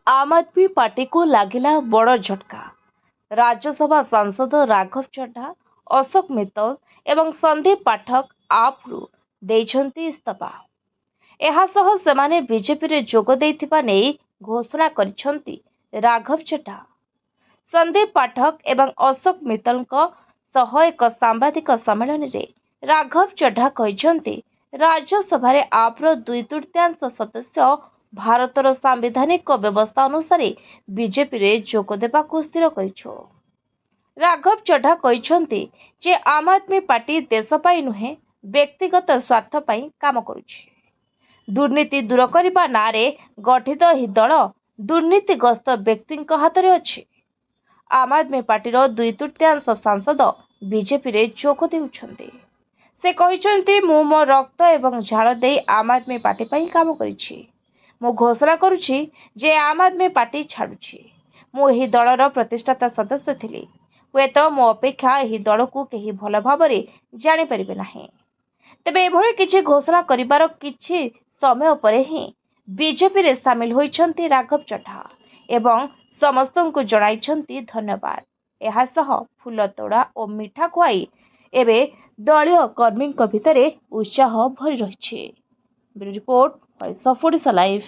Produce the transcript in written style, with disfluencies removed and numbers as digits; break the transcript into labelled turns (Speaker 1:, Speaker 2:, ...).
Speaker 1: आम आदमी पार्टी को लगिला बड़ झटका। राज्यसभा सांसद राघव चड्ढा, अशोक मित्तल एवं संदीप पाठक आप्रु देइछन्ति इस्तफा। एहासह सेमाने बीजेपी रे जोग देइथिबा नेइ घोषणा करिछन्ति राघव चड्ढा। संदीप पाठक एवं अशोक मित्तलଙ୍କ सह एक सांबादिक सम्मेलन रे राघव चड्ढा कहिछन्ति राज्यसभा रे आप्र 2/3 सदस्य भारतर सांविधानिक व्यवस्था अनुसार बीजेपी रे जोग देबाकू स्थिर करिछो। राघव चड्ढा कहिछन्ति जे आम आदमी पार्टी देश पाई नुहे व्यक्तिगत स्वार्थ पाई काम करुछि। दुर्नीति दूर करबा नारे गठित ही दल दुर्नीतिग्रस्त व्यक्ति हाथ में अछि। आम आदमी पार्टीर 2/3 सांसद बीजेपी रे जोग देउछन्ति। से कहिछन्ति मु मो रक्त एवं झाड़ दे आम आदमी पार्टी पाई काम करिछि। मु घोषणा करुछि जे आम आदमी पार्टी छाड़ुछि। मु एही दलर प्रतिष्ठाता सदस्य थिली। हुएत मो अपेक्षा एही दल को केही भल भाबरे जानि परिबे नाही। तेबे एभଳି किछि घोषणा करिबार किछि समय परे ही बीजेपी रे शामिल होइछन्ति राघव चड्ढा एवं समस्तଙ୍କୁ जणाइछन्ति धन्यवाद। एहासह फूल तोड़ा और मिठा खुआई एबे दलीय कर्मी भितरे उत्साह भरी रहिछि। Bureau report, voice of Odisha live.